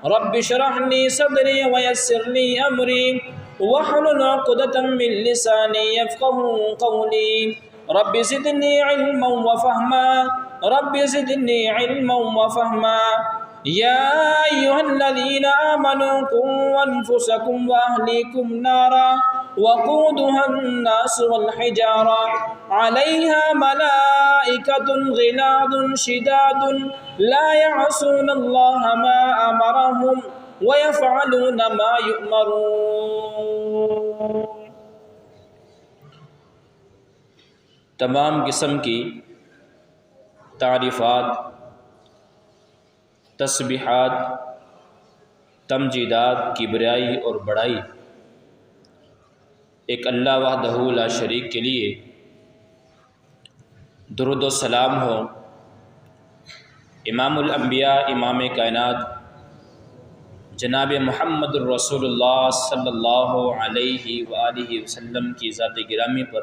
رب اشرح لي صدري ويسر لي أمري واحلل عقدة من لساني يفقهوا قولي رب زدني علما وفهما رب زدني علما وفهما يا أيها الذين آمنوا قوا أنفسكم وأهليكم نارا وقودها الناس والحجارة عليها ملائكة غلاظ شداد لا يعصون الله ما أمرهم ويفعلون ما يؤمرون۔ تمام قسم کی تعریفات، تسبیحات، تمجیدات، کبریائی اور بڑائی ایک اللہ وحدہ لا شریک کے لیے۔ درود و سلام ہو امام الانبیاء، امام کائنات جناب محمد الرسول اللہ صلی اللہ علیہ وآلہ وسلم کی ذات گرامی پر۔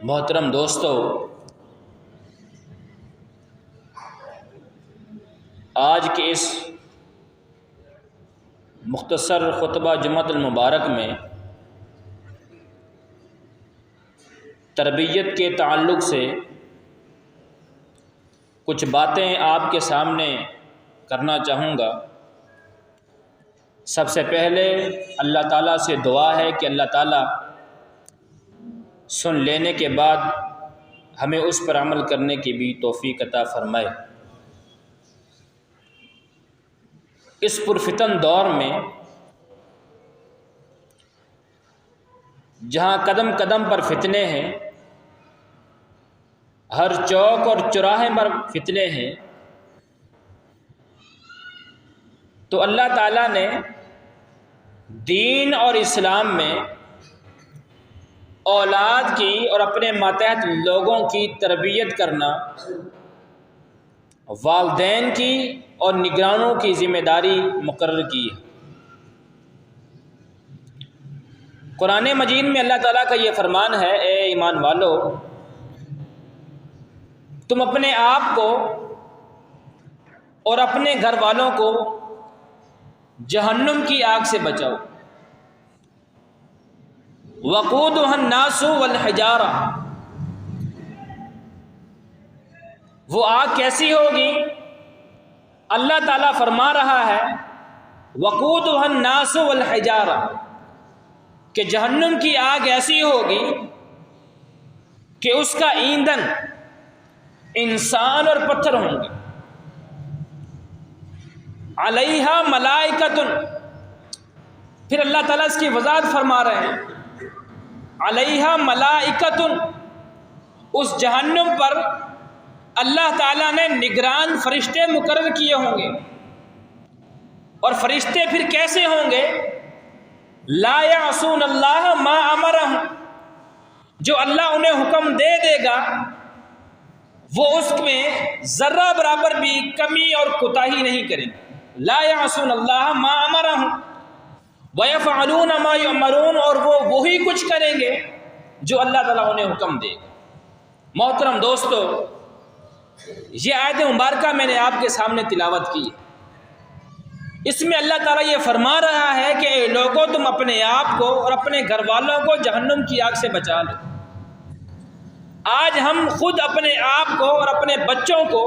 محترم دوستو، آج کے اس مختصر خطبہ جمعۃ المبارک میں تربیت کے تعلق سے کچھ باتیں آپ کے سامنے کرنا چاہوں گا۔ سب سے پہلے اللہ تعالیٰ سے دعا ہے کہ اللہ تعالیٰ سن لینے کے بعد ہمیں اس پر عمل کرنے کی بھی توفیق عطا فرمائے۔ اس پرفتن دور میں جہاں قدم قدم پر فتنے ہیں، ہر چوک اور چوراہے پر فتنے ہیں، تو اللہ تعالیٰ نے دین اور اسلام میں اولاد کی اور اپنے ماتحت لوگوں کی تربیت کرنا والدین کی اور نگرانوں کی ذمہ داری مقرر کی ہے۔ قرآن مجید میں اللہ تعالیٰ کا یہ فرمان ہے، اے ایمان والو، تم اپنے آپ کو اور اپنے گھر والوں کو جہنم کی آگ سے بچاؤ۔ وقودها الناس والحجارہ، وہ آگ کیسی ہوگی؟ اللہ تعالیٰ فرما رہا ہے وقودها الناس والحجارہ کہ جہنم کی آگ ایسی ہوگی کہ اس کا ایندھن انسان اور پتھر ہوں گے۔ علیہا ملائکۃ، پھر اللہ تعالیٰ اس کی وضاحت فرما رہے ہیں، علیہا ملائکۃ، اس جہنم پر اللہ تعالیٰ نے نگران فرشتے مقرر کیے ہوں گے۔ اور فرشتے پھر کیسے ہوں گے؟ لا یعصون اللہ ما امرہم، جو اللہ انہیں حکم دے دے گا وہ اس میں ذرہ برابر بھی کمی اور کوتاہی نہیں کریں گے۔ لا یعصون اللہ ما امرہم ویفعلون ما یؤمرون، اور وہ وہی کچھ کریں گے جو اللہ تعالیٰ انہیں حکم دے گا۔ محترم دوستو، یہ آیت مبارکہ میں نے آپ کے سامنے تلاوت کی ہے۔ اس میں اللہ تعالیٰ یہ فرما رہا ہے کہ اے لوگوں، تم اپنے آپ کو اور اپنے گھر والوں کو جہنم کی آگ سے بچا لو۔ آج ہم خود اپنے آپ کو اور اپنے بچوں کو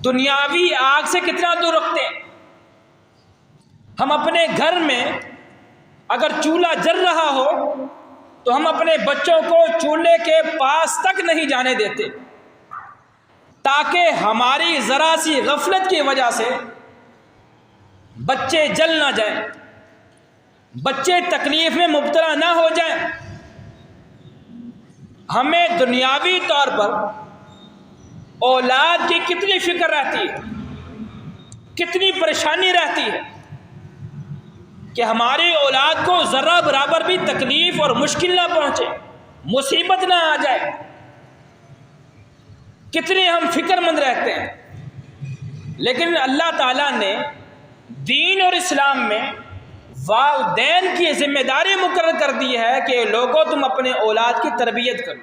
دنیاوی آگ سے کتنا دور رکھتے ہیں؟ ہم اپنے گھر میں اگر چولہا جل رہا ہو تو ہم اپنے بچوں کو چولہے کے پاس تک نہیں جانے دیتے، تاکہ ہماری ذرا سی غفلت کی وجہ سے بچے جل نہ جائیں، بچے تکلیف میں مبتلا نہ ہو جائیں۔ ہمیں دنیاوی طور پر اولاد کی کتنی فکر رہتی ہے، کتنی پریشانی رہتی ہے کہ ہماری اولاد کو ذرہ برابر بھی تکلیف اور مشکل نہ پہنچے، مصیبت نہ آ جائے، کتنے ہم فکر مند رہتے ہیں۔ لیکن اللہ تعالیٰ نے دین اور اسلام میں والدین کی ذمہ داری مقرر کر دی ہے کہ لوگوں تم اپنے اولاد کی تربیت کرو،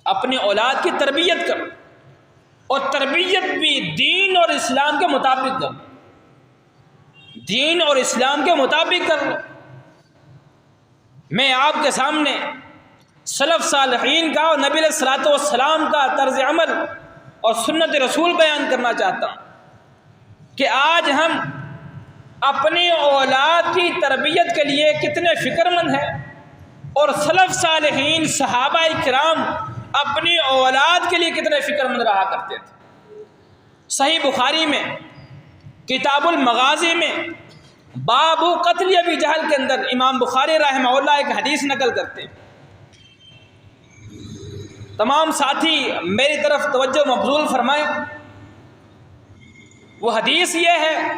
اپنی اولاد کی تربیت کرو۔ اور تربیت بھی دین اور اسلام کے مطابق کرو، دین اور اسلام کے مطابق کر لو۔ میں آپ کے سامنے سلف صالحین کا اور نبی علیہ الصلوۃ والسلام کا طرز عمل اور سنت رسول بیان کرنا چاہتا ہوں کہ آج ہم اپنی اولاد کی تربیت کے لیے کتنے فکر مند ہیں، اور سلف صالحین صحابہ کرام اپنی اولاد کے لیے کتنے فکر مند رہا کرتے تھے۔ صحیح بخاری میں کتاب المغازی میں باب قتل ابی جہل کے اندر امام بخاری رحمہ اللہ ایک حدیث نقل کرتے ہیں۔ تمام ساتھی میری طرف توجہ مبذول فرمائیں۔ وہ حدیث یہ ہے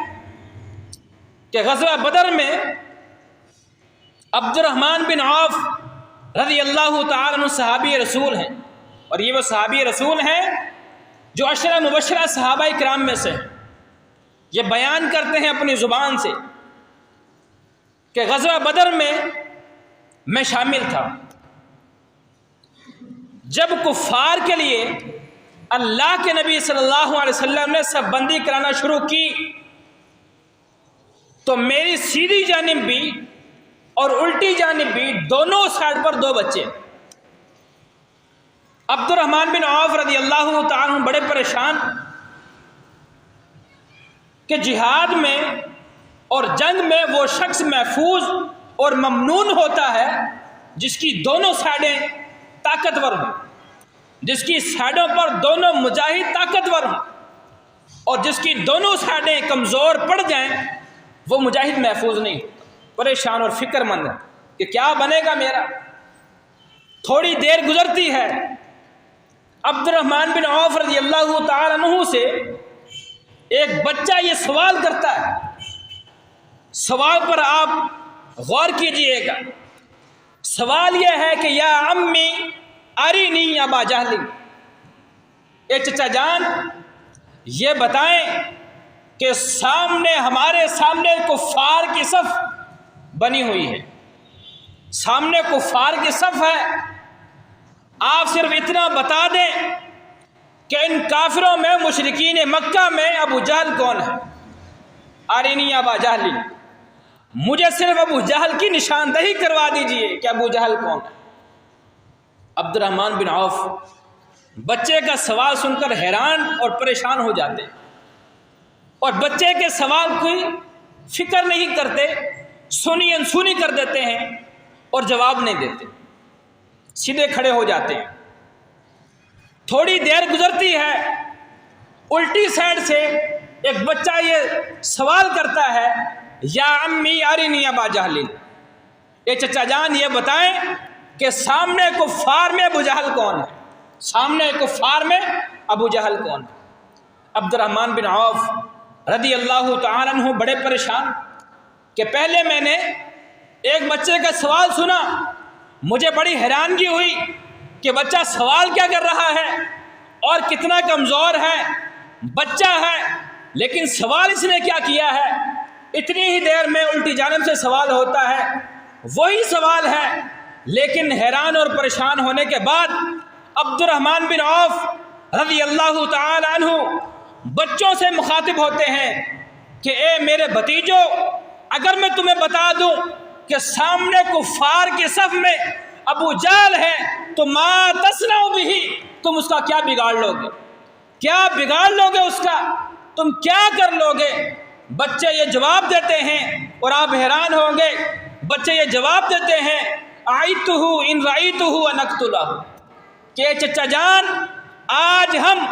کہ غزوہ بدر میں عبد الرحمن بن عوف رضی اللہ تعالیٰ عنہ صحابی رسول ہیں، اور یہ وہ صحابی رسول ہیں جو عشرہ مبشرہ صحابہ کرام میں سے یہ بیان کرتے ہیں اپنی زبان سے کہ غزوہ بدر میں شامل تھا جب کفار کے لیے اللہ کے نبی صلی اللہ علیہ وسلم نے سب بندی کرانا شروع کی، تو میری سیدھی جانب بھی اور الٹی جانب بھی دونوں سائڈ پر دو بچے۔ عبد الرحمن بن عوف رضی اللہ تعالیٰ عنہ بڑے پریشان کہ جہاد میں اور جنگ میں وہ شخص محفوظ اور ممنون ہوتا ہے جس کی دونوں سائڈیں طاقتور ہوں، جس کی سائڈوں پر دونوں مجاہد طاقتور ہوں، اور جس کی دونوں سائڈیں کمزور پڑ جائیں وہ مجاہد محفوظ نہیں ہوتا، پریشان اور فکر مند ہے کہ کیا بنے گا میرا۔ تھوڑی دیر گزرتی ہے، عبد الرحمن بن عوف رضی اللہ تعالیٰ عنہ سے ایک بچہ یہ سوال کرتا ہے۔ سوال پر آپ غور کیجئے گا۔ سوال یہ ہے کہ یا امی ارینی ابا جہل، اے چچا جان یہ بتائیں کہ ہمارے سامنے کفار کی صف بنی ہوئی ہے، سامنے کفار کی صف ہے، آپ صرف اتنا بتا دیں کہ ان کافروں میں مشرکین مکہ میں ابو جہل کون ہے، ارینی ابا جہل، مجھے صرف ابو جہل کی نشاندہی کروا دیجئے کہ ابو جہل کون ہے۔ عبد الرحمن بن عوف بچے کا سوال سن کر حیران اور پریشان ہو جاتے، اور بچے کے سوال کوئی فکر نہیں کرتے، سنی انسونی کر دیتے ہیں اور جواب نہیں دیتے، سیدھے کھڑے ہو جاتے ہیں۔ تھوڑی دیر گزرتی ہے، الٹی سائڈ سے ایک بچہ یہ سوال کرتا ہے یا امی ارینی ابا جہل، اے چچا جان یہ بتائیں کہ سامنے کفار میں ابو جہل کون ہے، سامنے کفار میں ابو جہل کون ہے۔ عبد الرحمن بن عوف رضی اللہ تعالیٰ عنہ بڑے پریشان کہ پہلے میں نے ایک بچے کا سوال سنا، مجھے بڑی حیرانگی ہوئی کہ بچہ سوال کیا کر رہا ہے اور کتنا کمزور ہے، بچہ ہے لیکن سوال اس نے کیا کیا ہے۔ اتنی ہی دیر میں الٹی جانب سے سوال ہوتا ہے، وہی سوال ہے، لیکن حیران اور پریشان ہونے کے بعد عبد الرحمن بن عوف رضی اللہ تعالی عنہ بچوں سے مخاطب ہوتے ہیں کہ اے میرے بھتیجو، اگر میں تمہیں بتا دوں کہ سامنے کفار کی صف میں ابو جہل ہے تو ما تصنع بہ، تم اس کا کیا بگاڑ لو گے، کیا بگاڑ لو گے، اس کا تم کیا کر لو گے۔ بچے یہ جواب دیتے ہیں اور آپ حیران ہوں گے، بچے یہ جواب دیتے ہیں آئیتہ ان رأیتہ انقتلہ، کہ چچا جان آج ہم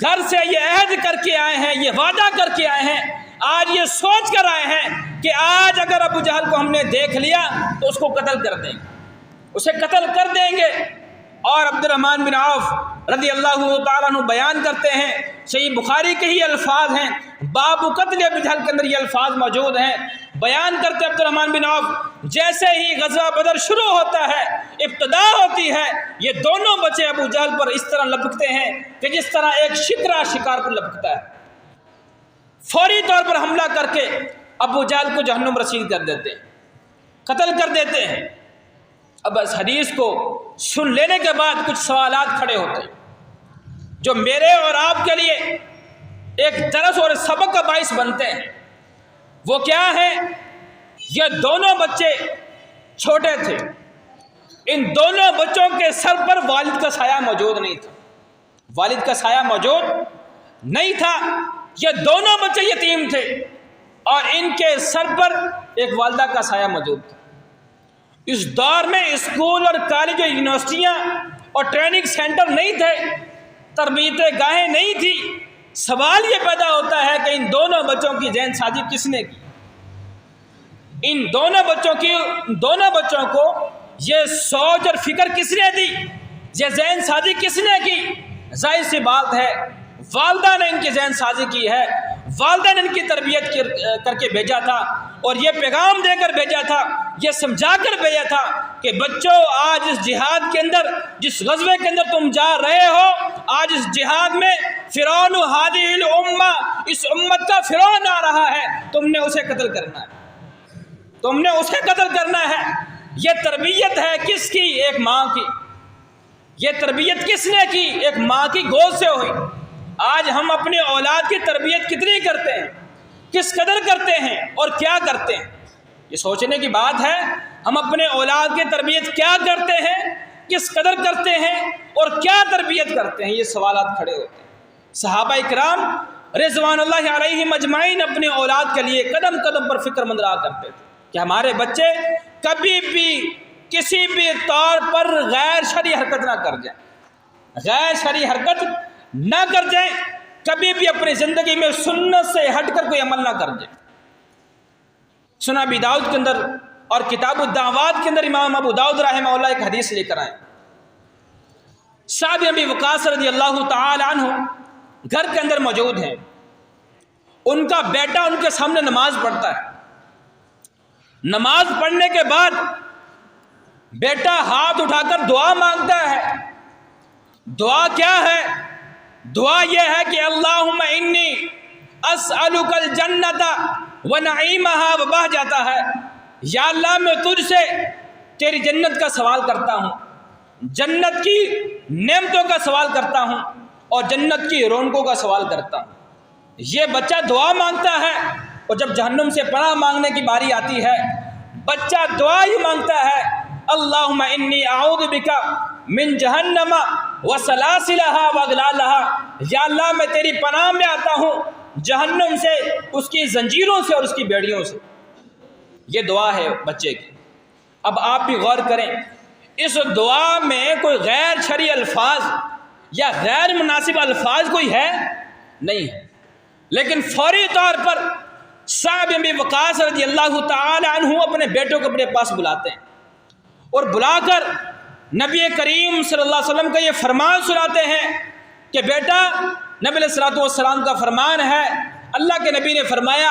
گھر سے یہ عہد کر کے آئے ہیں، یہ وعدہ کر کے آئے ہیں، آج یہ سوچ کر آئے ہیں کہ آج اگر ابو جہل کو ہم نے دیکھ لیا تو اس کو قتل کر دیں گے، اسے قتل کر دیں گے۔ اور عبد الرحمن بن عوف رضی اللہ تعالیٰ عنہ بیان کرتے ہیں، صحیح بخاری کے ہی الفاظ ہیں، باب قتل ابی جہل کے اندر یہ الفاظ موجود ہیں۔ بیان کرتے عبد الرحمن بن عوف، جیسے ہی غزوہ بدر شروع ہوتا ہے، ابتدا ہوتی ہے، یہ دونوں بچے ابو جہل پر اس طرح لپکتے ہیں کہ جس طرح ایک شکرا شکار پر لپکتا ہے، فوری طور پر حملہ کر کے ابو جہل کو جہنم رسید کر دیتے ہیں، قتل کر دیتے ہیں۔ اب اس حدیث کو سن لینے کے بعد کچھ سوالات کھڑے ہوتے ہیں۔ جو میرے اور آپ کے لیے ایک درس اور سبق کا باعث بنتے ہیں، وہ کیا ہے؟ یہ دونوں بچے چھوٹے تھے، ان دونوں بچوں کے سر پر والد کا سایہ موجود نہیں تھا، والد کا سایہ موجود نہیں تھا، یہ دونوں بچے یتیم تھے اور ان کے سر پر ایک والدہ کا سایہ موجود تھا۔ اس دور میں اسکول اور کالج اور یونیورسٹیاں اور ٹریننگ سینٹر نہیں تھے، تربیت گاہیں نہیں تھی۔ سوال یہ پیدا ہوتا ہے کہ ان دونوں بچوں کی ذہن سازی کس نے کی؟ ان دونوں بچوں کو یہ سوچ اور فکر کس نے دی؟ یہ ذہن سازی کس نے کی؟ ظاہر سی بات ہے والدہ نے ان کی ذہن سازی کی ہے، والدہ نے ان کی تربیت کر کے بھیجا تھا اور یہ پیغام دے کر بھیجا تھا، یہ سمجھا کر بھیجا تھا کہ بچوں آج اس جہاد کے اندر، جس غزوے کے اندر تم جا رہے ہو، آج اس جہاد میں فرعون ہذہ الامہ، اس امت کا فرعون آ رہا ہے، تم نے اسے قتل کرنا ہے، تم نے اسے قتل کرنا ہے۔ یہ تربیت ہے کس کی؟ ایک ماں کی۔ یہ تربیت کس نے کی؟ ایک ماں کی گود سے ہوئی۔ آج ہم اپنے اولاد کی تربیت کتنی کرتے ہیں، کس قدر کرتے ہیں اور کیا کرتے ہیں؟ یہ سوچنے کی بات ہے، ہم اپنے اولاد کی تربیت کیا کرتے ہیں، کس قدر کرتے ہیں اور کیا تربیت کرتے ہیں؟ یہ سوالات کھڑے ہوتے ہیں۔ صحابہ اکرام رضوان اللہ علیہم اجمعین اپنے اولاد کے لیے قدم قدم پر فکر مند رہا کرتے تھے کہ ہمارے بچے کبھی بھی کسی بھی طور پر غیر شرعی حرکت نہ کر جائیں، غیر شرعی حرکت نہ کر جائیں، کبھی بھی اپنی زندگی میں سنت سے ہٹ کر کوئی عمل نہ کر جائیں۔ سنن ابی داؤد کے اندر اور کتاب الدعوات کے اندر امام ابو داؤد رحمہ اللہ ایک حدیث لے کر آئے۔ سعد بن ابی وقاص رضی اللہ تعالی عنہ گھر کے اندر موجود ہیں، ان کا بیٹا ان کے سامنے نماز پڑھتا ہے۔ نماز پڑھنے کے بعد بیٹا ہاتھ اٹھا کر دعا مانگتا ہے۔ دعا کیا ہے؟ دعا یہ ہے کہ اللہم انی اسألک الجنت ونعیمہا، وبہ جاتا ہے یا اللہ میں تجھ سے تیری جنت کا سوال کرتا ہوں، جنت کی نعمتوں کا سوال کرتا ہوں اور جنت کی رونقوں کا سوال کرتا ہوں۔ یہ بچہ دعا مانگتا ہے اور جب جہنم سے پناہ مانگنے کی باری آتی ہے بچہ دعا ہی مانگتا ہے، اللہم انی اعوذ بک من جہنم وسلاسلہا واغلالہا، یا اللہ میں تیری پناہ میں آتا ہوں جہنم سے، اس کی زنجیروں سے اور اس کی بیڑیوں سے۔ یہ دعا ہے بچے کی۔ اب آپ بھی غور کریں، اس دعا میں کوئی غیر شرعی الفاظ یا غیر مناسب الفاظ کوئی ہے؟ نہیں ہے، لیکن فوری طور پر سعد بن ابی وقاص رضی اللہ تعالی عنہ اپنے بیٹوں کو اپنے پاس بلاتے ہیں اور بلا کر نبی کریم صلی اللہ علیہ وسلم کا یہ فرمان سناتے ہیں کہ بیٹا، نبی علیہ الصلوۃ والسلام کا فرمان ہے، اللہ کے نبی نے فرمایا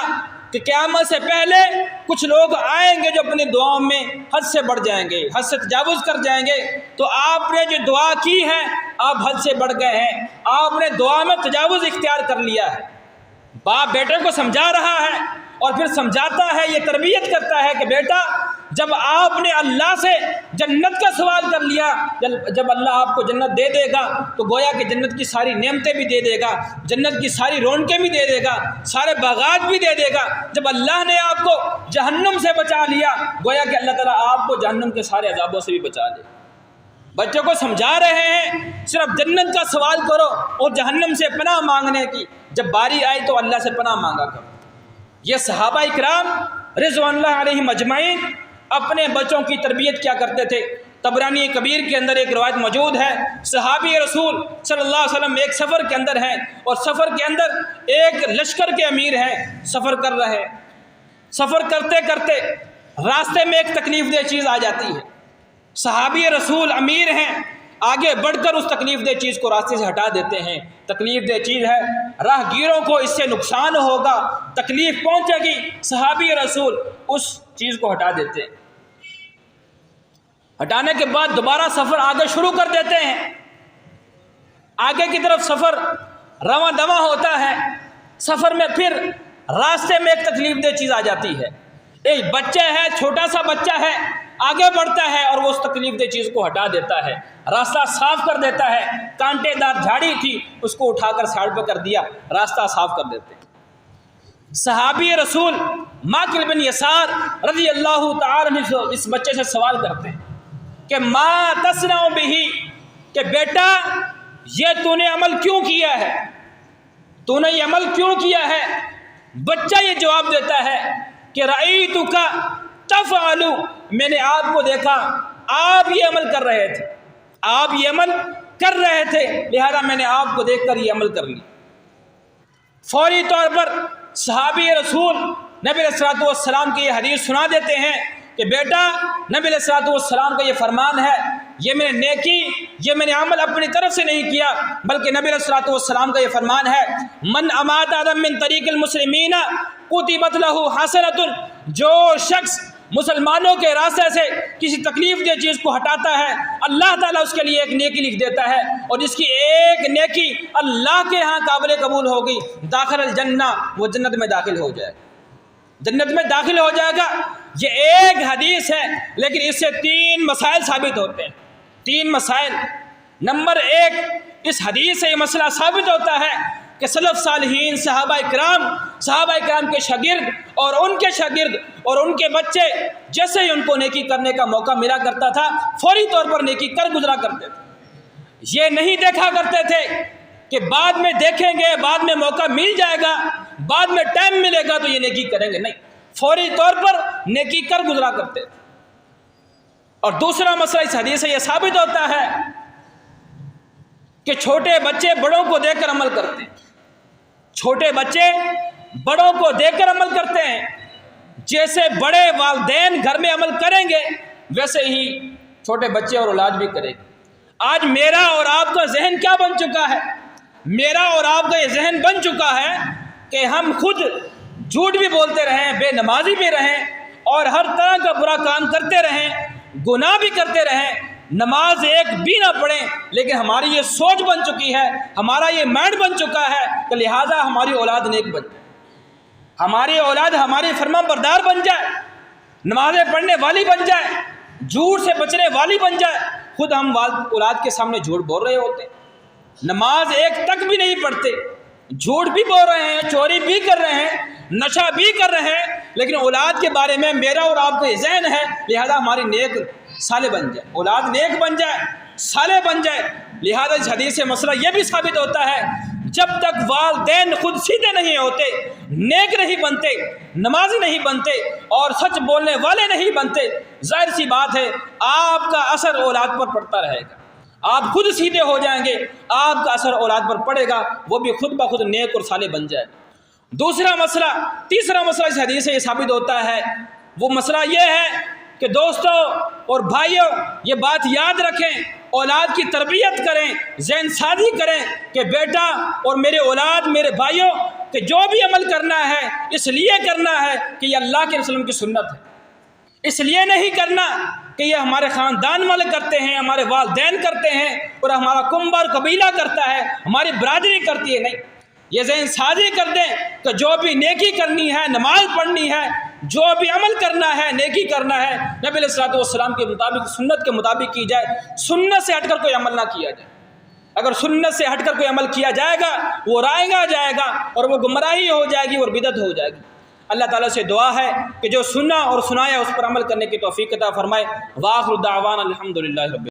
کہ قیامت سے پہلے کچھ لوگ آئیں گے جو اپنی دعاؤں میں حد سے بڑھ جائیں گے، حد سے تجاوز کر جائیں گے۔ تو آپ نے جو دعا کی ہے آپ حد سے بڑھ گئے ہیں، آپ نے دعا میں تجاوز اختیار کر لیا ہے۔ باپ بیٹے کو سمجھا رہا ہے اور پھر سمجھاتا ہے، یہ تربیت کرتا ہے کہ بیٹا جب آپ نے اللہ سے جنت کا سوال کر لیا، جب اللہ آپ کو جنت دے دے گا تو گویا کہ جنت کی ساری نعمتیں بھی دے دے گا، جنت کی ساری رونقیں بھی دے دے گا، سارے باغات بھی دے دے گا۔ جب اللہ نے آپ کو جہنم سے بچا لیا گویا کہ اللہ تعالیٰ آپ کو جہنم کے سارے عذابوں سے بھی بچا لے۔ بچوں کو سمجھا رہے ہیں صرف جنت کا سوال کرو اور جہنم سے پناہ مانگنے کی، جب باری آئی تو اللہ سے پناہ مانگا کرو۔ یہ صحابہ اکرام رضوان اللہ علیہم اجمعین اپنے بچوں کی تربیت کیا کرتے تھے۔ طبرانی کبیر کے اندر ایک روایت موجود ہے، صحابی رسول صلی اللہ علیہ وسلم ایک سفر کے اندر ہیں اور سفر کے اندر ایک لشکر کے امیر ہیں، سفر کر رہے ہیں۔ سفر کرتے کرتے راستے میں ایک تکلیف دہ چیز آ جاتی ہے، صحابی رسول امیر ہیں، آگے بڑھ کر اس تکلیف دہ چیز کو راستے سے ہٹا دیتے ہیں۔ تکلیف دہ چیز ہے، راہ گیروں کو اس سے نقصان ہوگا، تکلیف پہنچے گی، صحابی رسول اس چیز کو ہٹا دیتے ہیں۔ ہٹانے کے بعد دوبارہ سفر آگے شروع کر دیتے ہیں، آگے کی طرف سفر رواں دواں ہوتا ہے۔ سفر میں پھر راستے میں ایک تکلیف دہ چیز آ جاتی ہے، ایک بچہ ہے، چھوٹا سا بچہ ہے، آگے بڑھتا ہے اور وہ اس تکلیف دہ چیز کو ہٹا دیتا ہے، راستہ صاف کر دیتا ہے۔ کانٹے دار جھاڑی تھی، اس کو اٹھا کر سائڈ پہ کر دیا، راستہ صاف کر دیتے ہیں۔ صحابی رسول ماقل بن یسار رضی اللہ تعالی عنہ اس بچے سے سوال کرتے ہیں کہ ما تصنع بہ، کہ بیٹا یہ تو نے عمل کیوں کیا ہے، تو نے یہ عمل کیوں کیا ہے؟ بچہ یہ جواب دیتا ہے کہ رأیتک تفعل، میں نے آپ کو دیکھا آپ یہ عمل کر رہے تھے، آپ یہ عمل کر رہے تھے، لہذا میں نے آپ کو دیکھ کر یہ عمل کر لی۔ فوری طور پر صحابی رسول نبی علیہ الصلوۃ والسلام کی یہ حدیث سنا دیتے ہیں کہ بیٹا نبی علیہ الصلوۃ والسلام کا یہ فرمان ہے، یہ میں نے نیکی، یہ میں نے عمل اپنی طرف سے نہیں کیا، بلکہ نبی علیہ الصلوۃ والسلام کا یہ فرمان ہے من امات ادم من طریق المسلمین کتبت لہ حسنۃ، جو شخص مسلمانوں کے راستے سے کسی تکلیف دہ چیز کو ہٹاتا ہے اللہ تعالیٰ اس کے لیے ایک نیکی لکھ دیتا ہے، اور جس کی ایک نیکی اللہ کے ہاں قابل قبول ہوگی داخل الجنہ، وہ جنت میں داخل ہو جائے گا، جنت میں داخل ہو جائے گا۔ یہ ایک حدیث ہے لیکن اس سے 3 مسائل ثابت ہوتے ہیں، 3 مسائل۔ نمبر 1، اس حدیث سے یہ مسئلہ ثابت ہوتا ہے کہ سلف صالحین صحابہ کرام کے شاگرد اور ان کے شاگرد اور ان کے بچے جیسے ہی ان کو نیکی کرنے کا موقع ملا کرتا تھا فوری طور پر نیکی کر گزرا کرتے تھے۔ یہ نہیں دیکھا کرتے تھے کہ بعد میں دیکھیں گے، بعد میں موقع مل جائے گا، بعد میں ٹائم ملے گا تو یہ نیکی کریں گے، نہیں، فوری طور پر نیکی کر گزرا کرتے تھے۔ اور دوسرا مسئلہ اس حدیث سے یہ ثابت ہوتا ہے کہ چھوٹے بچے بڑوں کو دیکھ کر عمل کرتے ہیں، چھوٹے بچے بڑوں کو دیکھ کر عمل کرتے ہیں، جیسے بڑے والدین گھر میں عمل کریں گے ویسے ہی چھوٹے بچے اور اولاد بھی کریں گے۔ آج میرا اور آپ کا ذہن کیا بن چکا ہے؟ میرا اور آپ کا یہ ذہن بن چکا ہے کہ ہم خود جھوٹ بھی بولتے رہیں، بے نمازی بھی رہیں اور ہر طرح کا برا کام کرتے رہیں، گناہ بھی کرتے رہیں، نماز ایک بھی نہ پڑھیں، لیکن ہماری یہ سوچ بن چکی ہے، ہمارا یہ مائنڈ بن چکا ہے کہ لہٰذا ہماری اولاد نیک بن جائے، ہماری اولاد ہماری فرما بردار بن جائے، نمازیں پڑھنے والی بن جائے، جھوٹ سے بچنے والی بن جائے۔ خود ہم اولاد کے سامنے جھوٹ بول رہے ہوتے ہیں، نماز ایک تک بھی نہیں پڑھتے، جھوٹ بھی بول رہے ہیں، چوری بھی کر رہے ہیں، نشہ بھی کر رہے ہیں، لیکن اولاد کے بارے میں میرا اور آپ کا یہ ذہن ہے لہذا ہماری نیک صالح بن جائے، اولاد نیک بن جائے، صالح بن جائے۔ لہذا اس حدیث سے مسئلہ یہ بھی ثابت ہوتا ہے جب تک والدین خود سیدھے نہیں ہوتے، نیک نہیں بنتے، نمازی نہیں بنتے اور سچ بولنے والے نہیں بنتے، ظاہر سی بات ہے آپ کا اثر اولاد پر پڑتا رہے گا۔ آپ خود سیدھے ہو جائیں گے، آپ کا اثر اولاد پر پڑے گا، وہ بھی خود بخود نیک اور صالح بن جائے گا۔ تیسرا مسئلہ اس حدیث سے یہ ثابت ہوتا ہے، وہ مسئلہ یہ ہے کہ دوستوں اور بھائیوں یہ بات یاد رکھیں، اولاد کی تربیت کریں، ذہن سازی کریں کہ بیٹا اور میرے اولاد، میرے بھائیوں، کہ جو بھی عمل کرنا ہے اس لیے کرنا ہے کہ یہ اللہ کے رسول کی سنت ہے، اس لیے نہیں کرنا کہ یہ ہمارے خاندان والے کرتے ہیں، ہمارے والدین کرتے ہیں اور ہمارا کنبہ اور قبیلہ کرتا ہے، ہماری برادری کرتی ہے، نہیں۔ یہ ذہن سازی کر دیں کہ جو بھی نیکی کرنی ہے، نماز پڑھنی ہے، جو بھی عمل کرنا ہے، نیکی کرنا ہے، نبی علیہ الصلوۃ والسلام کے مطابق، سنت کے مطابق کی جائے، سنت سے ہٹ کر کوئی عمل نہ کیا جائے۔ اگر سنت سے ہٹ کر کوئی عمل کیا جائے گا وہ رائے جائے گا اور وہ گمراہی ہو جائے گی اور بدعت ہو جائے گی۔ اللہ تعالیٰ سے دعا ہے کہ جو سنا اور سنایا اس پر عمل کرنے کی توفیق عطا فرمائے۔ وآخر دعوانا الحمدللہ رب